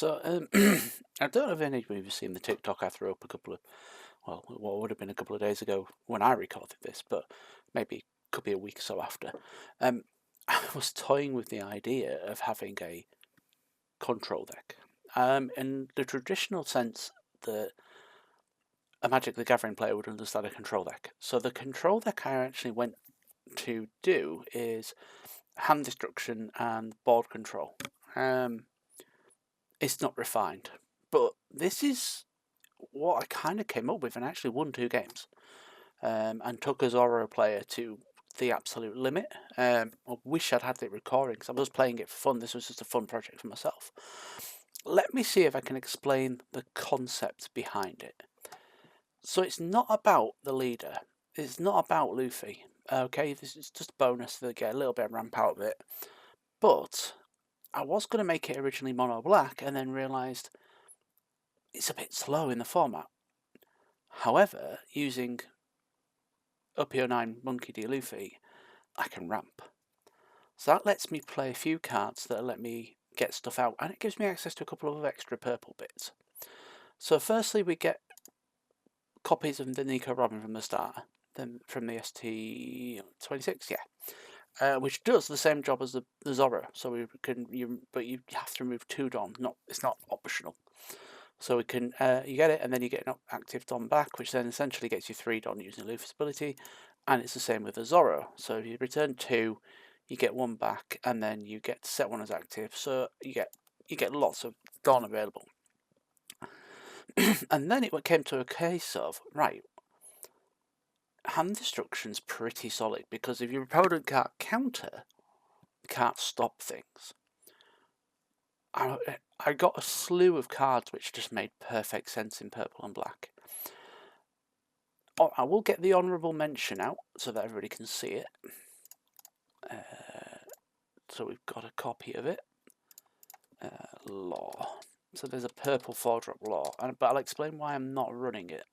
So, I don't know if any of you have seen the TikTok I threw up a couple of, well, what would have been a couple of days ago when I recorded this, but maybe could be a week or so after. I was toying with the idea of having a control deck. In the traditional sense that a Magic the Gathering player would understand a control deck. So the control deck I actually went to do is hand destruction and board control. It's not refined, but this is what I kind of came up with and actually won 2 games, and took a Zorro player to the absolute limit. I wish I'd had it recording because I was playing it for fun. This was just a fun project for myself. Let me see if I can explain the concept behind it. So it's not about the leader. It's not about Luffy. Okay, this is just a bonus to get a little bit of ramp out of it. But I was going to make it originally mono black and then realised it's a bit slow in the format. However, using Up-Yo-9 Monkey D. Luffy, I can ramp. So that lets me play a few cards that let me get stuff out, and it gives me access to a couple of extra purple bits. So firstly, we get copies of the Nico Robin from the start, then from the ST26, which does the same job as the Zorro. So we can, but you have to remove 2 Don. It's not optional. So we can, you get it, and then you get an active Don back, which then essentially gets you 3 Don using Luffy's ability, and it's the same with the Zorro. So if you return 2, you get 1 back, and then you get to set 1 as active. So you get lots of Don available. And then it came to a case of, right, hand destruction's pretty solid, because if your opponent can't counter, can't stop things. I got a slew of cards which just made perfect sense in purple and black. I will get the honourable mention out so that everybody can see it. So we've got a copy of it. Law. So there's a purple 4-drop law, but I'll explain why I'm not running it.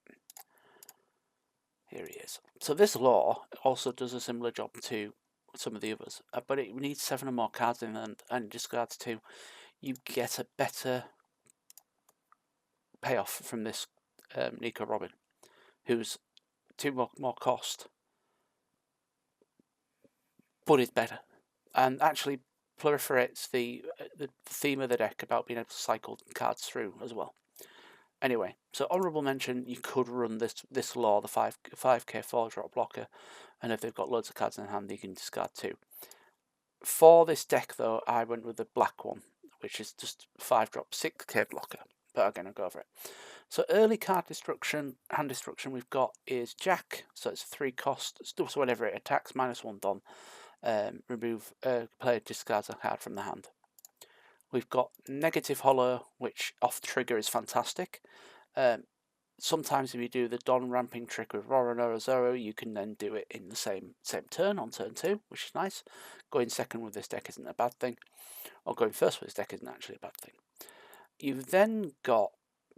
Here he is. So this law also does a similar job to some of the others, but it needs 7 or more cards in and discards 2. You get a better payoff from this Nico Robin, who's 2 more cost, but is better, and actually proliferates the theme of the deck about being able to cycle cards through as well. Anyway, so honourable mention, you could run this law, the 5k 4-drop blocker, and if they've got loads of cards in hand, you can discard 2. For this deck, though, I went with the black one, which is just 5-drop 6k blocker, but again, I'll go over it. So early card destruction, hand destruction we've got is Jack, so it's 3 cost, so whenever it attacks, -1 Don, remove, player discards a card from the hand. We've got negative hollow, which off trigger is fantastic. Sometimes if you do the Don ramping trick with Roronoa Zorro, you can then do it in the same turn, on turn 2, which is nice. Going second with this deck isn't a bad thing, or going first with this deck isn't actually a bad thing. You've then got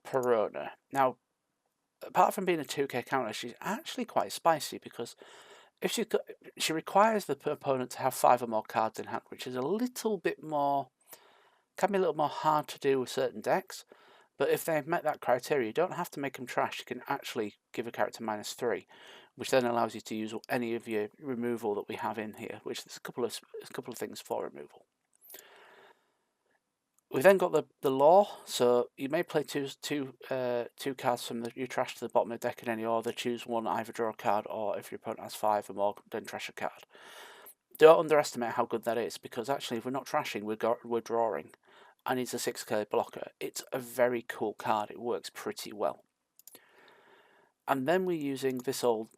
Perona. Now, apart from being a 2k counter, she's actually quite spicy, because if she requires the opponent to have 5 or more cards in hand, which is a little bit more, can be a little more hard to do with certain decks. But if they've met that criteria, you don't have to make them trash. You can actually give a character -3, which then allows you to use any of your removal that we have in here, which there's a couple of things for removal. We've then got the law, so you may play two cards from your trash to the bottom of the deck in any order. Choose one, either draw a card, or if your opponent has 5 or more, then trash a card. Don't underestimate how good that is, because actually if we're not trashing, we're drawing, and it's a 6k blocker. It's a very cool card. It works pretty well. And then we're using this old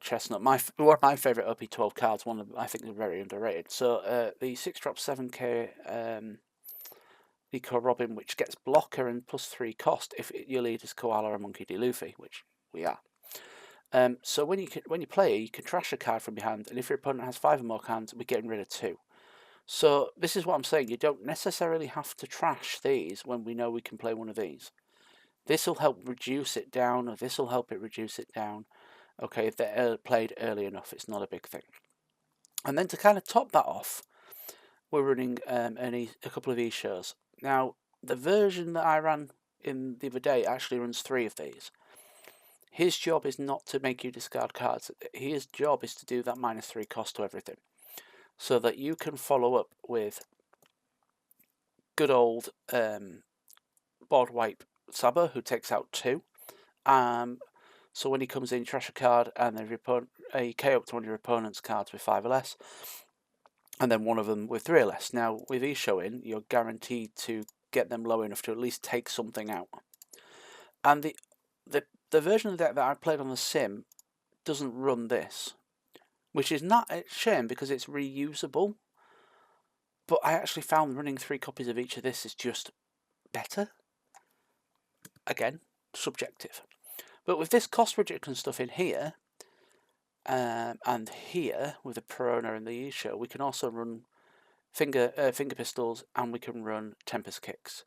chestnut, one of my favourite OP12 cards, one of I think they're very underrated. So the 6-drop 7k Nico Robin, which gets blocker and +3 cost if your lead is Koala or Monkey D. Luffy, which we are. So when you play, you can trash a card from your hand, and if your opponent has 5 or more cards, we're getting rid of 2. So this is what I'm saying. You don't necessarily have to trash these when we know we can play one of these. This will help reduce it down, or this will help it reduce it down. Okay, if they're played early enough, it's not a big thing. And then to kind of top that off, we're running a couple of E-shows. Now, The version that I ran in the other day actually runs 3 of these. His job is not to make you discard cards. His job is to do that -3 cost to everything, so that you can follow up with good old board wipe Saba, who takes out 2. So when he comes in, trash a card, and then a KO up to one of your opponent's cards with 5 or less, and then one of them with 3 or less. Now, with Isho in, you're guaranteed to get them low enough to at least take something out. And the version of the deck that I played on the sim doesn't run this, which is not a shame because it's reusable. But I actually found running 3 copies of each of this is just better. Again, subjective. But with this cost reduction stuff in here, and here with the Perona and the Isho, we can also run finger pistols, and we can run Tempest Kicks.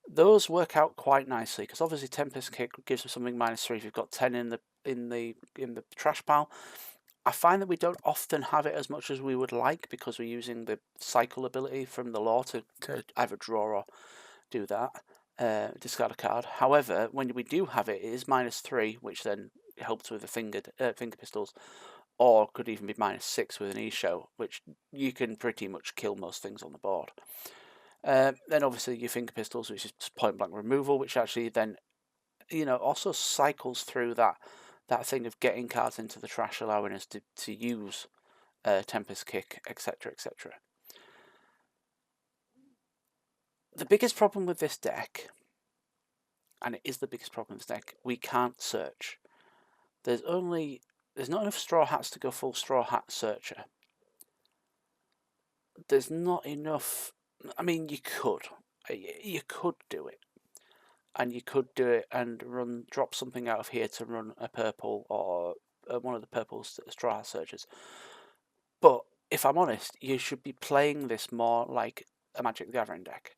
Those work out quite nicely because obviously Tempest Kick gives us something -3 if you've got 10 in the trash pile. I find that we don't often have it as much as we would like because we're using the cycle ability from the lore to either draw or do that, discard a card. However, when we do have it, it is -3, which then helps with the finger pistols, or could even be -6 with an Isho, which you can pretty much kill most things on the board. Then obviously your finger pistols, which is point blank removal, which actually then, also cycles through that thing of getting cards into the trash, allowing us to use Tempest Kick, etc., etc. The biggest problem with this deck, and it is the biggest problem with this deck, we can't search. There's not enough Straw Hats to go full Straw Hat Searcher. There's not enough. I mean, you could do it, and you could do it and drop something out of here to run a purple or one of the purple Straw Hat Searchers. But if I'm honest, you should be playing this more like a Magic the Gathering deck.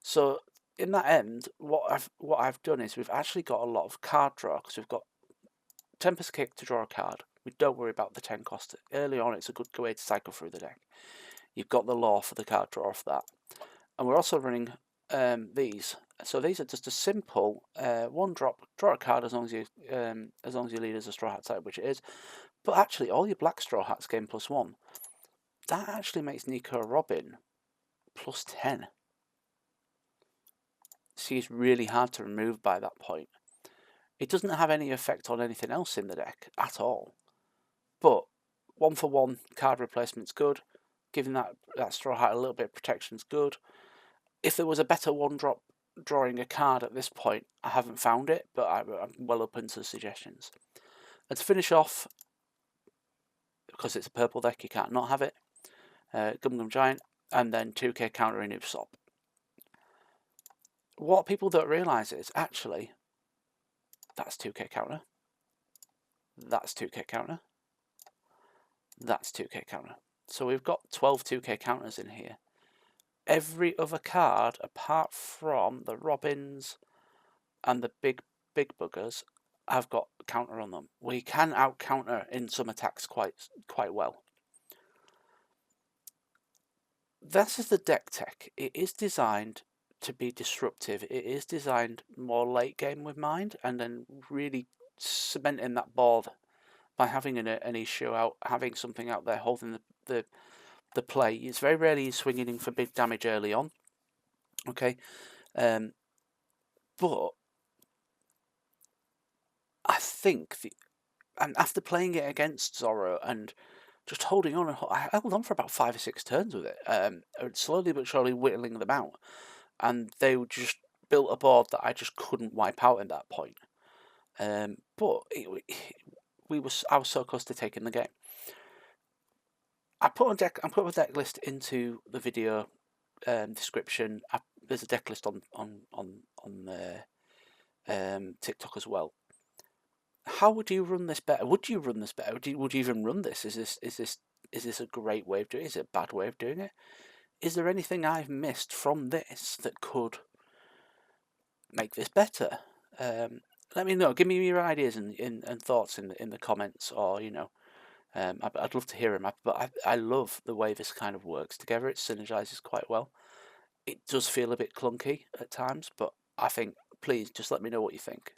So in that end, what I've done is we've actually got a lot of card draw because we've got Tempest Kick to draw a card. We don't worry about the 10 cost. Early on, it's a good way to cycle through the deck. You've got the lore for the card draw off that. And we're also running these. So these are just a simple 1-drop, draw a card as long as your leader's a Straw Hat type, which it is. But actually, all your black Straw Hats gain +1. That actually makes Nico Robin +10. She's really hard to remove by that point. It doesn't have any effect on anything else in the deck at all. But 1-for-1 card replacement's good. Giving that Straw Hat a little bit of protection's good. If there was a better 1-drop drawing a card at this point, I haven't found it, but I'm well open to suggestions. And to finish off, because it's a purple deck, you can't not have it. Gum Gum Giant, and then 2k counter in Usopp. What people don't realise is, actually, that's 2k counter. That's 2k counter. That's 2k counter. So we've got 12 2k counters in here. Every other card, apart from the Robins and the big buggers, have got counter on them. We can out-counter in some attacks quite well. This is the deck tech. It is designed to be disruptive. It is designed more late game with mind, and then really cementing that board by having an issue out, having something out there holding the play. It's very rarely swinging in for big damage early on. Okay, but I think and after playing it against Zoro and just holding on, I held on for about 5 or 6 turns with it, slowly but surely whittling them out, and they just built a board that I just couldn't wipe out at that point. But I was so close to taking the game. I put a deck list into the video description. There's a deck list on TikTok as well. How would you run this better? Would you run this better? Would you even run this? Is this a great way of doing it? Is it a bad way of doing it? Is there anything I've missed from this that could make this better? Let me know. Give me your ideas and thoughts in the comments, or I'd love to hear them. But I love the way this kind of works together. It synergizes quite well. it does feel a bit clunky at times, but I think please just let me know what you think.